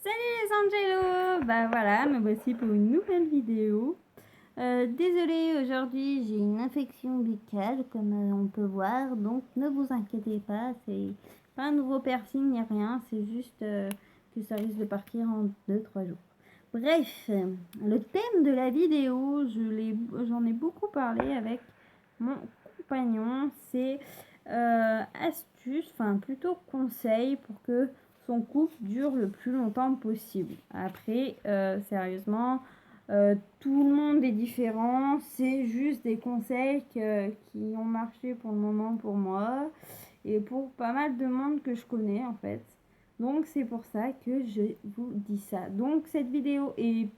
Salut les Angelos. Bah voilà, me voici pour une nouvelle vidéo. Désolée, aujourd'hui j'ai une infection buccale comme on peut voir, donc ne vous inquiétez pas, c'est pas un nouveau piercing ni rien, c'est juste que ça risque de partir en 2-3 jours. Bref, le thème de la vidéo, j'en ai beaucoup parlé avec mon compagnon, c'est astuces, enfin plutôt conseils pour que son couple dure le plus longtemps possible. Après, sérieusement, tout le monde est différent, c'est juste des conseils qui ont marché pour le moment pour moi et pour pas mal de monde que je connais en fait. Donc c'est pour ça que je vous dis ça. Donc cette vidéo est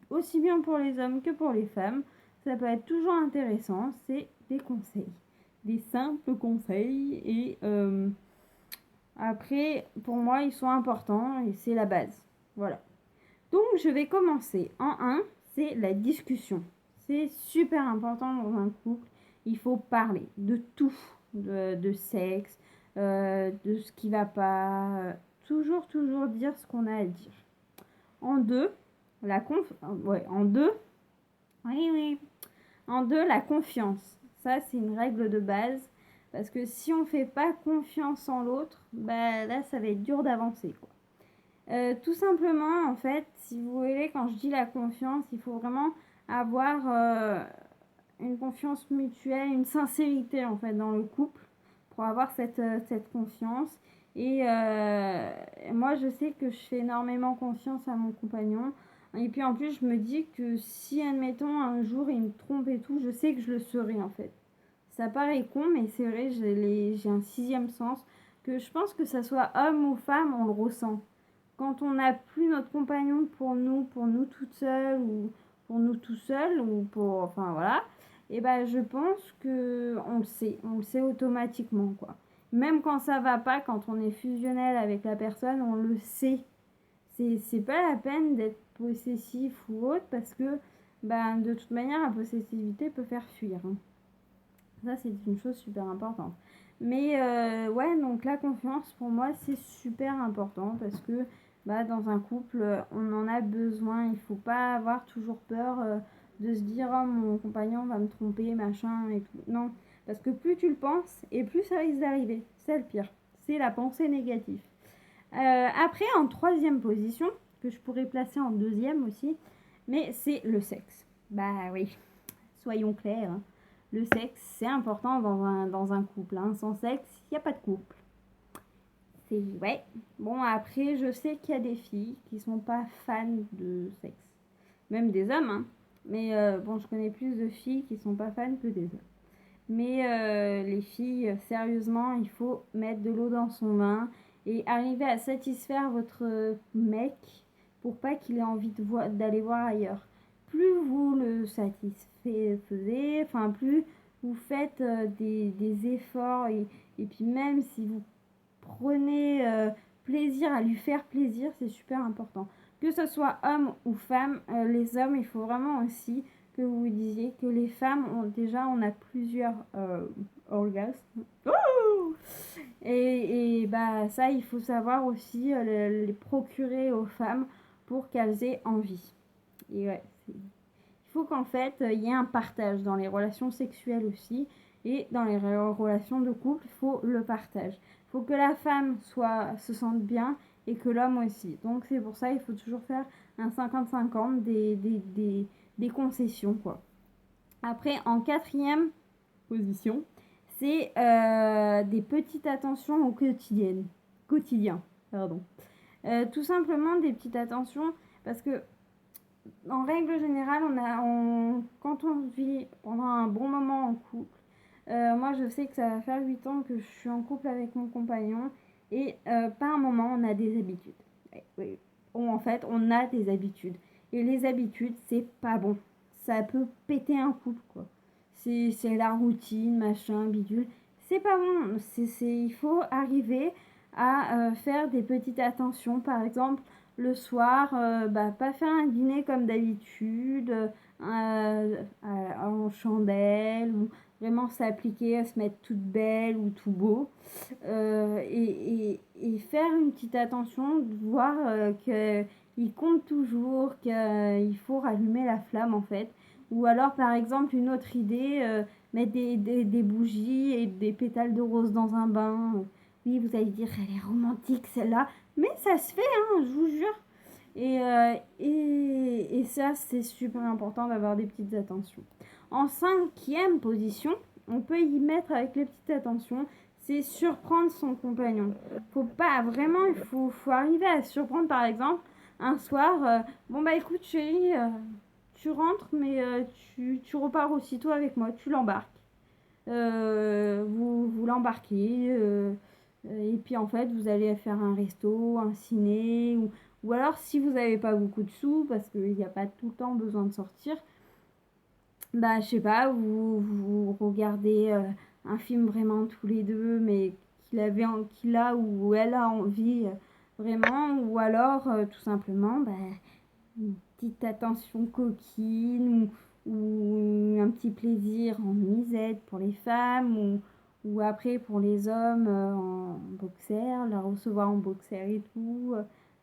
aussi bien pour les hommes que pour les femmes. Ça peut être toujours intéressant, c'est des conseils. Des simples conseils et après, pour moi, ils sont importants et c'est la base. Voilà. Donc, je vais commencer. En un, c'est la discussion. C'est super important dans un couple. Il faut parler de tout, de sexe, de ce qui va pas. Toujours dire ce qu'on a à dire. En deux, en deux, oui. En deux, la confiance. Ça, c'est une règle de base. Parce que si on fait pas confiance en l'autre, bah là, ça va être dur d'avancer, quoi. Tout simplement, en fait, si vous voulez, quand je dis la confiance, il faut vraiment avoir une confiance mutuelle, une sincérité, en fait, dans le couple pour avoir cette confiance. Et moi, je sais que je fais énormément confiance à mon compagnon. Et puis, en plus, je me dis que si, admettons, un jour, il me trompe et tout, je sais que je le serai, en fait. Ça paraît con, mais c'est vrai, j'ai un sixième sens, que je pense que ça soit homme ou femme, on le ressent. Quand on n'a plus notre compagnon pour nous toutes seules, ou pour nous tout seuls, ou pour, enfin voilà, et ben je pense que on le sait automatiquement, quoi. Même quand ça va pas, quand on est fusionnel avec la personne, on le sait. C'est pas la peine d'être possessif ou autre, parce que ben, de toute manière, la possessivité peut faire fuir, hein. Ça, c'est une chose super importante. Mais ouais, donc la confiance, pour moi, c'est super important parce que bah, dans un couple, on en a besoin. Il faut pas avoir toujours peur de se dire oh, mon compagnon va me tromper, machin et tout. Non, parce que plus tu le penses et plus ça risque d'arriver. C'est le pire. C'est la pensée négative. Après, en troisième position, que je pourrais placer en deuxième aussi, mais c'est le sexe. Bah oui, soyons clairs, hein. Le sexe, c'est important dans un couple, hein. Sans sexe, il n'y a pas de couple. C'est ouais. Bon, après, je sais qu'il y a des filles qui sont pas fans de sexe. Même des hommes, hein. Mais bon, je connais plus de filles qui sont pas fans que des hommes. Mais les filles, sérieusement, il faut mettre de l'eau dans son vin et arriver à satisfaire votre mec pour pas qu'il ait envie d'aller voir ailleurs. Plus vous le satisfaisez, enfin plus vous faites des efforts et puis même si vous prenez plaisir à lui faire plaisir, c'est super important. Que ce soit homme ou femme, les hommes, il faut vraiment aussi que vous disiez que les femmes, on a plusieurs orgasmes. Oh et bah ça, il faut savoir aussi les procurer aux femmes pour qu'elles aient envie. Et ouais, il faut qu'en fait, il y ait un partage dans les relations sexuelles aussi. Et dans les relations de couple, il faut le partage. Il faut que la femme se sente bien et que l'homme aussi. Donc c'est pour ça qu'il faut toujours faire un 50-50 des concessions, quoi. Après, en quatrième position, c'est des petites attentions au quotidien. Pardon. Tout simplement des petites attentions parce que en règle générale, quand on vit pendant un bon moment en couple, moi je sais que ça va faire 8 ans que je suis en couple avec mon compagnon et par un moment on a des habitudes. Oui. En fait, on a des habitudes. Et les habitudes, c'est pas bon. Ça peut péter un couple, quoi. C'est la routine, machin, bidule. C'est pas bon. Il faut arriver à faire des petites attentions. Par exemple, le soir, pas faire un dîner comme d'habitude, en chandelle, ou vraiment s'appliquer à se mettre toute belle ou tout beau. Et faire une petite attention, de voir qu'il compte toujours, qu'il faut rallumer la flamme en fait. Ou alors par exemple une autre idée, mettre des bougies et des pétales de rose dans un bain. Oui, vous allez dire, elle est romantique celle-là, mais ça se fait, hein, je vous jure. Et ça, c'est super important d'avoir des petites attentions. En 5e position, on peut y mettre avec les petites attentions, c'est surprendre son compagnon. Faut pas, vraiment, faut arriver à surprendre, par exemple, un soir, bon bah écoute chérie, tu rentres, mais tu repars aussitôt avec moi, tu l'embarques. Vous l'embarquez, et puis en fait, vous allez faire un resto, un ciné, ou alors si vous n'avez pas beaucoup de sous, parce qu'il n'y a pas tout le temps besoin de sortir, bah je sais pas, vous regardez un film vraiment tous les deux, mais qu'il a ou elle a envie vraiment, ou alors tout simplement, bah, une petite attention coquine ou un petit plaisir en nuisette pour les femmes ou après pour les hommes en boxer, la recevoir en boxer et tout.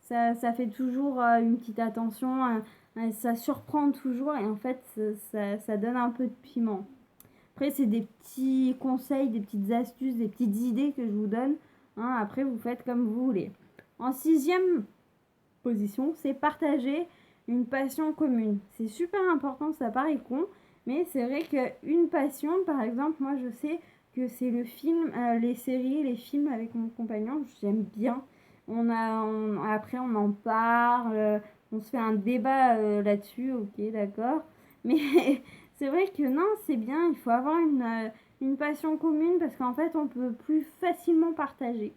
Ça fait toujours une petite attention, ça surprend toujours et en fait ça donne un peu de piment. Après c'est des petits conseils, des petites astuces, des petites idées que je vous donne. Hein, après vous faites comme vous voulez. En 6e position, c'est partager une passion commune. C'est super important, ça paraît con, mais c'est vrai qu'une passion, par exemple, moi je sais que c'est le film, les séries, les films avec mon compagnon, j'aime bien. Après on en parle, on se fait un débat là-dessus, ok, d'accord. Mais c'est vrai que non, c'est bien, il faut avoir une passion commune parce qu'en fait on peut plus facilement partager.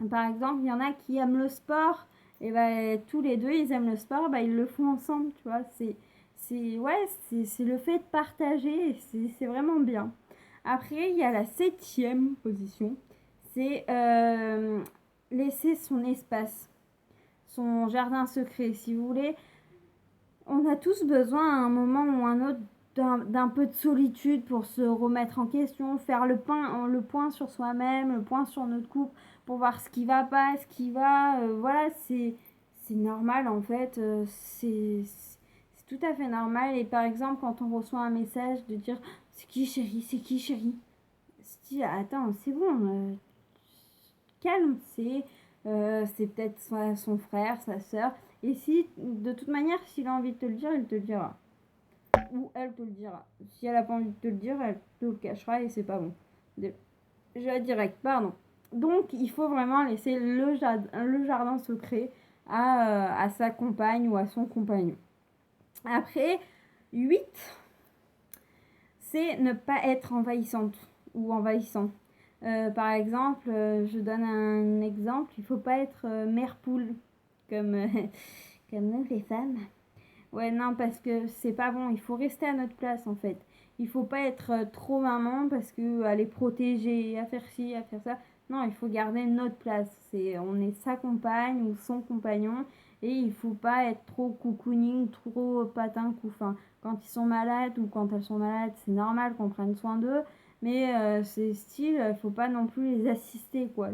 Par exemple, il y en a qui aiment le sport, et ben tous les deux ils aiment le sport, bah ils le font ensemble, tu vois. C'est le fait de partager, c'est vraiment bien. Après, il y a la 7e position, c'est laisser son espace, son jardin secret, si vous voulez. On a tous besoin à un moment ou un autre d'un peu de solitude pour se remettre en question, faire le point sur soi-même, le point sur notre couple, pour voir ce qui va pas, ce qui va. Voilà, c'est normal en fait. C'est tout à fait normal. Et par exemple, quand on reçoit un message de dire c'est qui chérie, c'est qui chérie, se dit attends, c'est bon, calme, c'est peut-être son frère, sa soeur. Et si, de toute manière, s'il a envie de te le dire, il te le dira. Ou elle te le dira. Si elle a pas envie de te le dire, elle te le cachera et c'est pas bon. Je vais direct, pardon. Donc, il faut vraiment laisser le jardin secret à sa compagne ou à son compagnon. Après, 8, c'est ne pas être envahissante ou envahissant. Par exemple, je donne un exemple, il faut pas être mère poule comme, comme nous les femmes. Ouais, non, parce que c'est pas bon. Il faut rester à notre place, en fait. Il faut pas être trop maman parce que aller protéger, à faire ci, à faire ça. Non, il faut garder notre place. On est sa compagne ou son compagnon. Et il faut pas être trop cocooning, trop patin couffin. Quand ils sont malades ou quand elles sont malades, c'est normal qu'on prenne soin d'eux. Mais c'est style, il faut pas non plus les assister, quoi.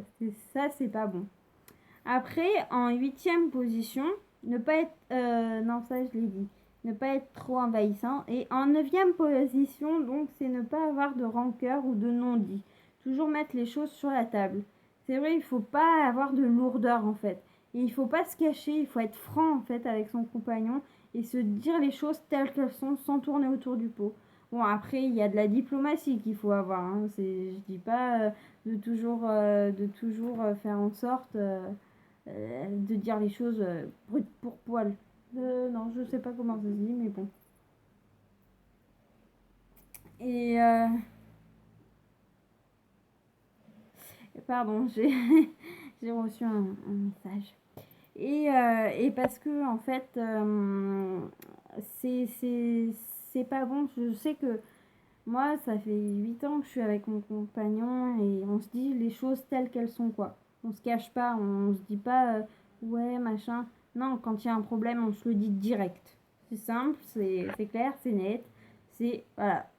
Ça, c'est pas bon. Après, en 8e position, ne pas être... non, ça je l'ai dit. Ne pas être trop envahissant. Et en 9e position, donc, c'est ne pas avoir de rancœur ou de non-dit. Toujours mettre les choses sur la table. C'est vrai, il ne faut pas avoir de lourdeur, en fait. Et il ne faut pas se cacher, il faut être franc, en fait, avec son compagnon et se dire les choses telles qu'elles sont sans tourner autour du pot. Bon, après, il y a de la diplomatie qu'il faut avoir. Hein. Je dis pas de toujours faire en sorte... de dire les choses brutes pour poil. Non, je sais pas comment ça se dit, mais bon. Et pardon, j'ai reçu un message. Et parce que en fait, c'est c'est pas bon. Je sais que moi, ça fait 8 ans que je suis avec mon compagnon et on se dit les choses telles qu'elles sont, quoi. On se cache pas, on se dit pas ouais, machin. Non, quand il y a un problème, on se le dit direct. C'est simple, c'est clair, c'est net. C'est voilà,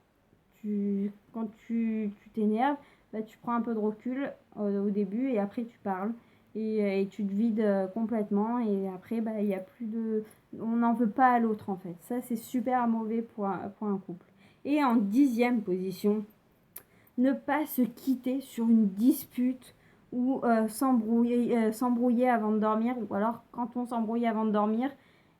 tu t'énerves, bah, tu prends un peu de recul au début et après tu parles. Et tu te vides complètement et après bah, il y a plus de... On n'en veut pas à l'autre en fait. Ça c'est super mauvais pour un couple. Et en 10e position, ne pas se quitter sur une dispute ou s'embrouiller avant de dormir, ou alors quand on s'embrouille avant de dormir,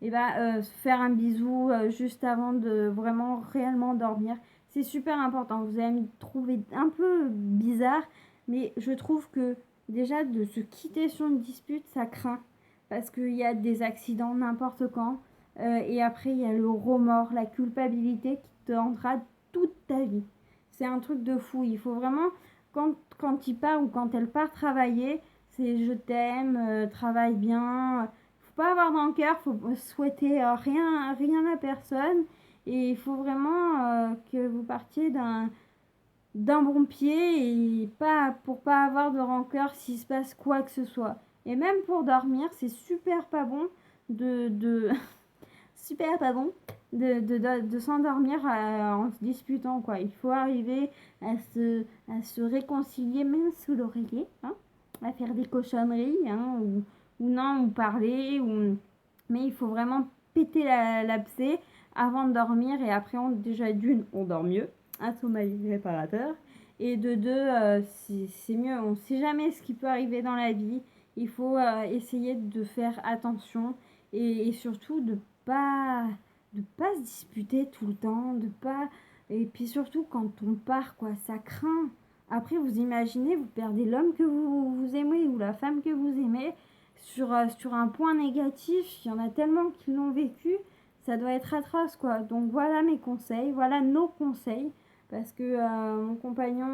et ben, faire un bisou juste avant de vraiment réellement dormir. C'est super important. Vous allez me trouver un peu bizarre, mais je trouve que déjà de se quitter sur une dispute, ça craint. Parce qu'il y a des accidents n'importe quand. Et après, il y a le remords, la culpabilité qui te hantera toute ta vie. C'est un truc de fou. Il faut vraiment, quand il part ou quand elle part travailler, c'est je t'aime, travaille bien. Faut pas avoir dans le cœur, faut souhaiter rien à personne. Et il faut vraiment que vous partiez d'un bon pied et pour pas avoir de rancœur s'il se passe quoi que ce soit. Et même pour dormir, c'est super pas bon de super pas bon de s'endormir en se disputant, quoi. Il faut arriver à se réconcilier même sous l'oreiller, hein, à faire des cochonneries, hein, ou non, ou parler, mais il faut vraiment péter l'abcès avant de dormir et après déjà d'une, on dort mieux, un sommeil réparateur, et de deux, c'est mieux, on sait jamais ce qui peut arriver dans la vie, il faut essayer de faire attention et surtout de pas se disputer tout le temps, de pas et puis surtout quand on part quoi, ça craint. Après vous imaginez, vous perdez l'homme que vous aimez ou la femme que vous aimez sur un point négatif, il y en a tellement qui l'ont vécu, ça doit être atroce quoi. Donc voilà mes conseils, voilà nos conseils parce que mon compagnon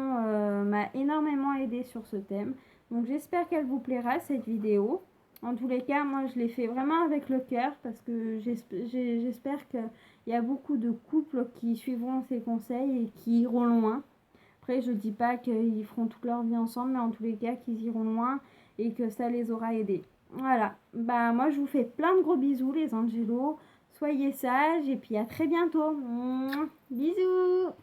m'a énormément aidé sur ce thème. Donc j'espère qu'elle vous plaira cette vidéo. En tous les cas, moi, je l'ai fait vraiment avec le cœur parce que j'espère qu'il y a beaucoup de couples qui suivront ces conseils et qui iront loin. Après, je ne dis pas qu'ils feront toute leur vie ensemble, mais en tous les cas, qu'ils iront loin et que ça les aura aidés. Voilà. Bah, moi, je vous fais plein de gros bisous, les Angélos. Soyez sages et puis à très bientôt. Mouah. Bisous!